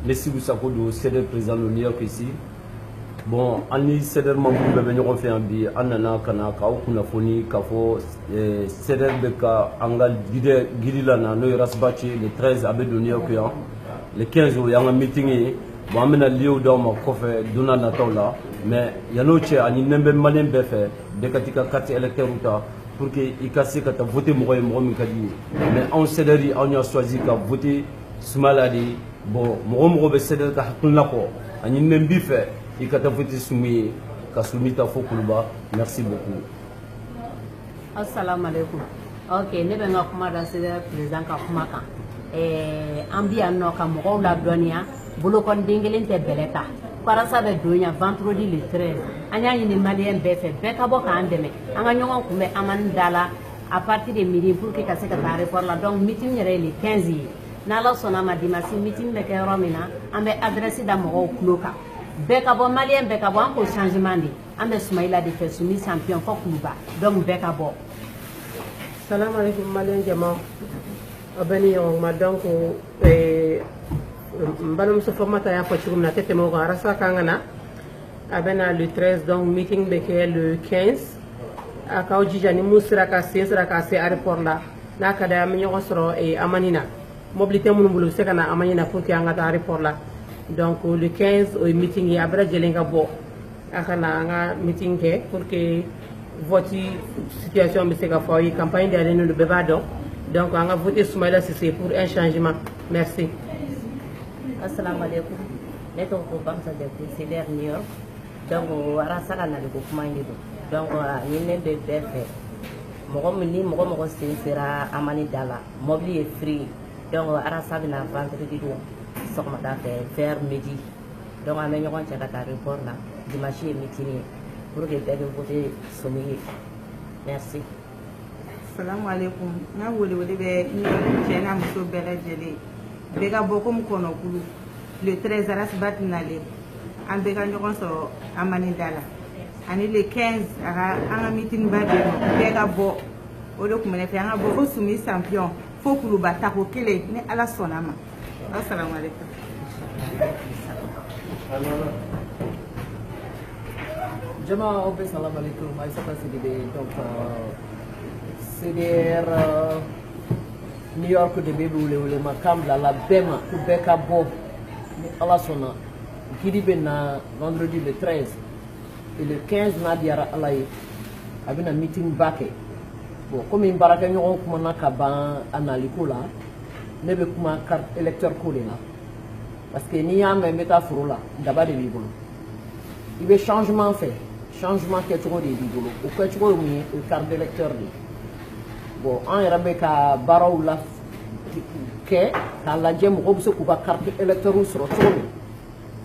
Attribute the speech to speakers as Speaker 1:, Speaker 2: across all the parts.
Speaker 1: Messi Boussako, c'est le président de New York ici. Bon, c'est le membre de l'Union fait un billet, Anana Kanaka, Kunafoni, Kafo, Cédric Beka, Angal Girilana, Noy Rasbachi, le 13 à New York, le 15 où il y a un meeting. Bon, amena lieu dans ma coffre, Dona Natola, mais il y a l'autre, il y a un malin beffet, de Katika Kati électeur pour que il casse que tu voté moi mais on Cédric, on a choisi qu'à voter Soumaladi. Bon, moi je suis là pour que je me biffe et que tu soumets ta fokuluba. Merci beaucoup.
Speaker 2: Assalamu alaikum. Ok, ne vais pas commencer le président Kakumaka. Ambiano Kamoro la Donia, Boulokon Dingling de Beleta. Parasa de Donia, vendredi le 13. Anya une Malien Beffe, Bekabo Kandeme, Anganyon Kume Amandala, à partir de midi pour que Kaseka pour la donc meeting le 15. Nala sonama dimasi meeting de Keromina, ambe adressé d'Amoro Kloka. Bekabo Malien Bekabo pour changement. Ambe Soumaïla de Fessoumi champion for Kluba. Donc Bekabo.
Speaker 3: Salam alaikum Malien Jama. Abani ma donc mbalum so formata ya ko na tete mo garasa kangana abena le 13 donc meeting be le 15 akaw jijani musra ka se aéroport la nakada mi nyosro e amanina mobilité mun bulu se kana amanina pour que anga aéroport la donc le 15 au meeting ya abra jelenga bo akana nga meeting ke pour que votre situation be se ka foyi campagne de l'année de bebado. Donc, on a voté Soumaïla Sissé pour un changement. Merci.
Speaker 2: Assalamu alaikum. Je suis au banque de conseillers New York. Donc, on a rassalé le gouvernement. Donc, on a mis des faits. Moi, je suis à Manidala. Mobile est free. Donc, on a rassalé la vendredi. On a fait vers midi. Donc, on a mis un report là. Dimanche et midi. Pour que les voter Soumaïla. Merci.
Speaker 4: Assalamu alaikum. Na wole be ni chena muso bela jele. Bega bokom kono kulu. Le 13 aras batinale. An bega nyokon so amani dala. Ani le 15 ara anga meeting bade bega bo. Odo kumene fe anga bo sumi champion. Fo kulu batako kele ni ala sonama. Assalamu alaikum.
Speaker 5: Jama obe salam alaikum. Ay sa kasi donc c'est New York de bébé ou le macam la bema pour beka bo à la sona qui dit vendredi le 13 et le 15 Nadia Alaï avait un meeting backé bon comme une baraka ñoo ko na ka ban analyko là ne be kuma carte électeur ko là parce que ni ya me métaphore là d'abord de bibolo il veut changement fait changement que trop de bibolo ou que trop mi carte d'électeur bon en yɛrɛ ka baaraw la kɛ k'a lajɛ mɔgɔw bɛ se k'u ka carte électeur sɔrɔ cogo min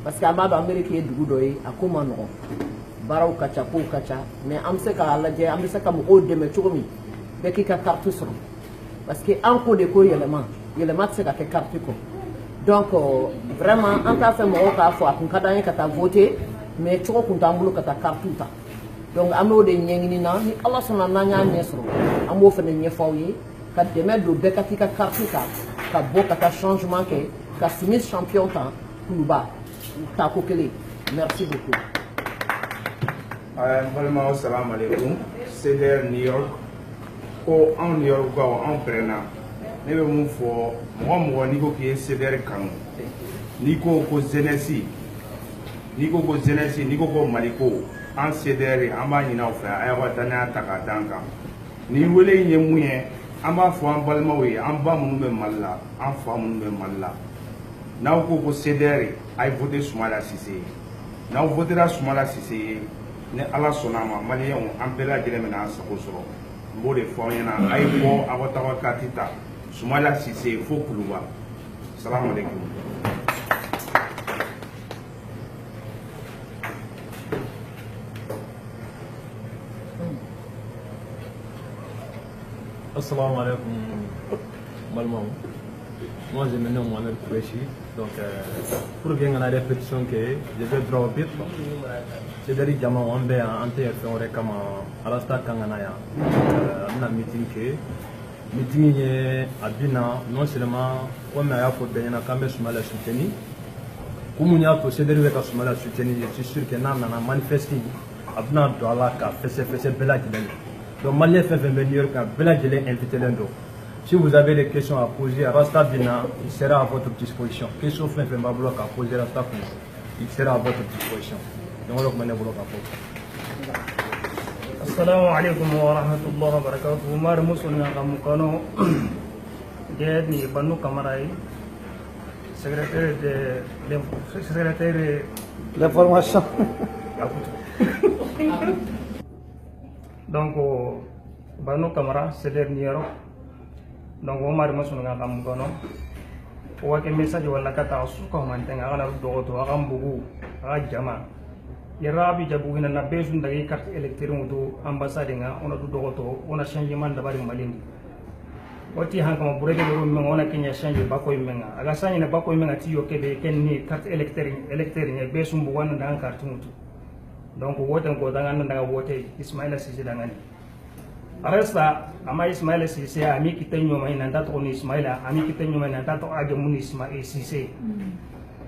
Speaker 5: parce que an b'a dɔn Amérique ye dugu dɔ ye a ko ma nɔgɔn baaraw ka ca kow ka ca mais an bɛ se k'a lajɛ an bɛ se ka mɔgɔw dɛmɛ cogo min bɛɛ k'i ka carte sɔrɔ parce que an ko de ko yɛlɛma tɛ se ka kɛ carte kɔ donc vraiment an t'a fɛ mɔgɔw k'a fɔ a kun ka d'an ye ka taa voter mais cogo kun t'an bolo ka taa carte ta. Donc, nous de ɲɛɲini na ni ala sɔnna n'an y'a ɲɛ sɔrɔ an b'o fana ɲɛfɔ aw ye ka dɛmɛ don bɛɛ ka t'i ka carte ta ka bɔ ka taa changement kɛ ka sumi champion ta kuluba ta ko kelen merci beaucoup.
Speaker 6: n balimaw salamu alaikum CDR New York ko anw New York kaw anw pɛrɛnna ne bɛ mun fɔ mɔgɔ n'i ko k'i ye CDR kanu n'i ko ko jeunesse n'i ko ko Mali ko an CDR an b'a ɲini aw fɛ a y'aw ka danaya ta k'a d'an kan ni wele in ye mun ye an b'a fɔ an balimaw ye an ba minnu bɛ Mali la an fa minnu bɛ Mali la n'aw ko CDR a ye voté Soumaïla Cissé ye n'aw votera Soumaïla Cissé ye ni ala sɔnna a ma maliyɛnw an bɛɛ lajɛlen bɛna an sago sɔrɔ n b'o de fɔ aw ɲɛna a ye bɔ aw ka taa aw ka kati ta Soumaïla Cissé fo Kuluba salamu alaikum.
Speaker 7: Assalamu alaikum Malmao. Moi je me nomme Mohamed Kourechi. Donc pour bien la répétition que je vais droit au but. C'est dari jama on be en TF on rekama Arasta Kanganaya. On a meeting que meeting à Bina, non seulement comme il y a pour bien quand Soumala soutenu, comme il y a pour céder avec Soumala soutenu, je suis sûr que nous avons manifesté à Bina Douala qui a fait Bella Djele. Donc Malien fait venir quand Bella Djele invité l'Indo. Si vous avez des questions à poser à Rasta Bina, il sera à votre disposition. Question fait Mbablo à poser Rasta Bina, il sera à votre disposition. Donc on va vous le
Speaker 8: Assalamu alaikum wa rahmatullahi wa barakatuh. Mar musulna kamukano de ni Banu Kamarai, secrétaire de
Speaker 9: l'information.
Speaker 8: Donc Banu Kamara c'est dernier. Donc Omar musulna kamukano. Wa ke message wala kata su ko man tenga kana do to akambugu ajama. Yarabi jabu hina na bezu ndagi carte électeur mutu ambassade nga ona du dogoto ona changement dabari malindi wati hanka ma burege do men ona kenya change bako yimenga aga sanya na bako yimenga ti yoke ken ni carte électeur ni bezu mbu wana ndan carte mutu donc wote ko danga nda wote Ismaila Cissé dangani aresta ama Ismaila Cissé ami kitenyo mai nanda to ni Ismaila ami kitenyo mai nanda to age mun Ismaila Cissé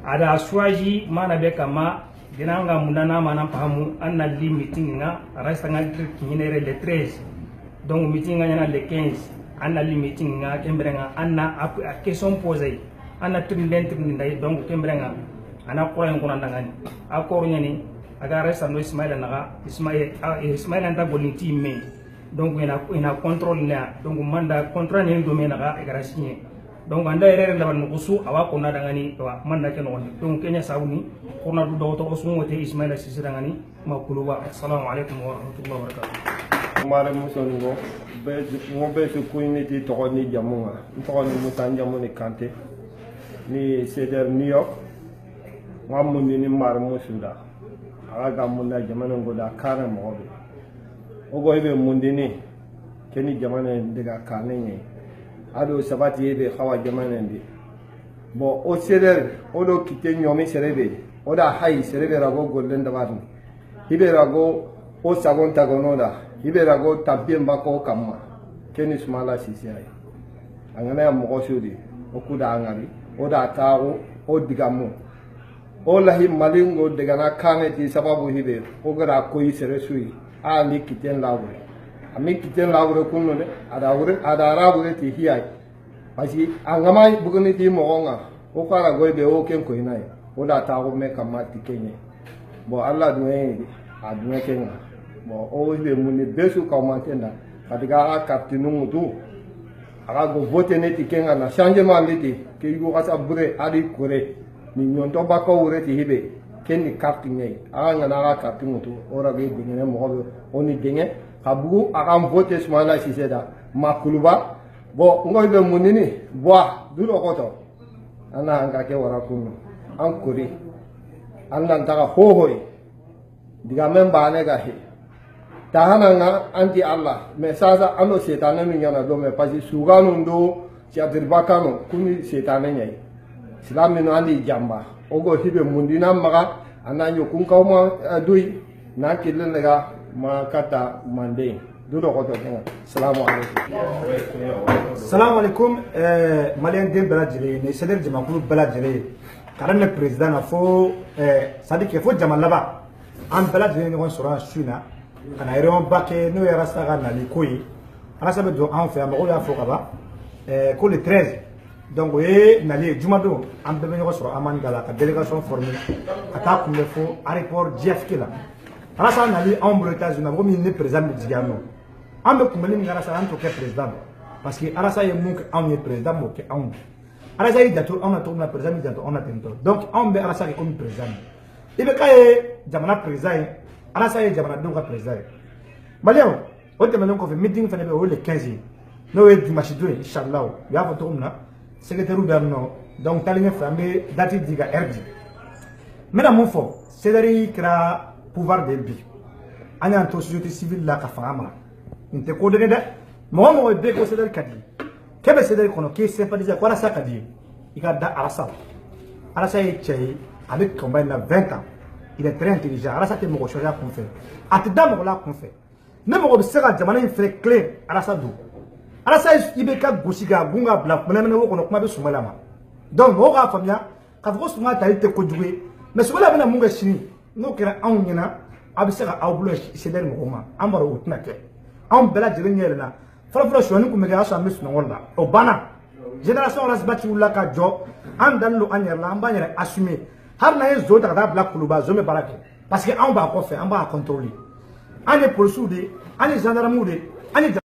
Speaker 8: ada choisi mana be kama dinanga mundana mana pahamu anna li meeting nga resta nga kinere le 13 donc meeting nga le 15 anna li meeting nga kembrenga anna a question posée anna trinident ndai donc kembrenga ana qur'an ko nandangani akor nyani aga resta no Ismaila naga Ismaila nda golinti me donc ina contrôle là donc manda contrat ni do me naga egara signé donc anda erreur ndaban nukusu awa ko na dangani to manda ke no donc kenya sawni ko na du do to osun wote Ismaila Cissé dangani makuluba. Assalamu alaikum wa rahmatullahi wa barakatuh.
Speaker 9: Mare musongo be mo be su kuiniti to ni jamunga to ni musanja mo ni kante ni ceder New York ngamundi ni mare musunda aga munda jamana ngoda kana mo be ogo ibe mundini keni jamana ndiga kanenye ado sabati yebe khawa jamanendi bo o seder odo kite nyomi serebe oda hay serebe rago golden dabarni hibe rago o sagon tagonoda hibe rago tabien bako kamma keni Soumala Cissé ay angana ya mo sudi o kuda angari oda tawo o digamu o lahi malingo degana kaneti sababu hibe o gara koyi sere sui a ni kiten lawo ami kiten lawre kunno de ada rabure ti hiyai pasi angama buguni ti moonga o kara goybe o ken ko inai o da ta ko me kamati kenye bo Allah duwe aduna kenga bo o be muni besu ka mantenda kadiga a kaptinu mutu aga go vote ne ti kenga na changement liti ke yugo asa bure adi kore ni nyonto bako ure ti hibe ken ni kaptinye aga na aga kaptinu mutu ora be dingene mo oni dinge kabugu akam vote Soumala Cissé da makuluba bo ngoy be munini boa dulo koto ana anga ke wara kunu an kuri andan taga hohoy diga memba ne ga he tahana nga anti Allah me sasa ano setane mi nyana do me pasi suganu ndo chadir bakano kuni setane nyai islami no andi jamba ogo hibe mundina maga ananyo kun kawma dui na killen daga ma kata mande dudo ko to assalamu alaikum
Speaker 10: assalamu alaikum malien dem beladjele ne seder jama kulu beladjele karan le président na fo sadik fo jama laba am beladjele ne won sura suna kana ero baké no yara saga na li koyi ana sabe do en fait amako ya fo kaba ko le 13 donc na li jumado am be no sura aman gala ka délégation formée ata ko le fo aéroport JFK la Rasa nali en États-Unis, on a mis président de Digano. On a mis Rasa en tant que président. Parce que Rasa est mon président, mon que on. Rasa est d'accord, on a tourné le président, on a tenu. Donc on met Rasa comme président. Et bien quand Jamana président, Rasa est Jamana donc président. Malien, on te demande qu'on fait meeting fait le 15. Nous est dimanche 2 inchallah. Il y a votre homme là, secrétaire gouvernement. Donc t'allais faire date diga RD. Mais dans mon fond, c'est d'ailleurs pouvoir de bi anya to société civile la ka fama inte ko de mo be ko sedal kadi kebe sedal kono ke sympathiser ko rasa kadi ikada arasa e chei avec combien de 20 ans il est très intelligent arasa te mo ko choja kon fait atda mo la kon fait même mo be sera jamana in fait clair arasa do alasa ibe ka gosi ga gunga bla mena wo kono kuma be sumala ma donc o ga famia ka fo suma ta ite ko juwe mais sumala bena munga sini no kera an nyina abisa ga awbulo sedel mo ma ambaro utna ke an bela jere nyela fala shoni ko me ga so mis no wala o bana génération rasbati wala ka jo an dan lo anyerla an banyere assumer har na en zo ta da bla kuluba zo me barake parce que an ba ko fait an ba contrôler an est pour soudé an est gendarme de an est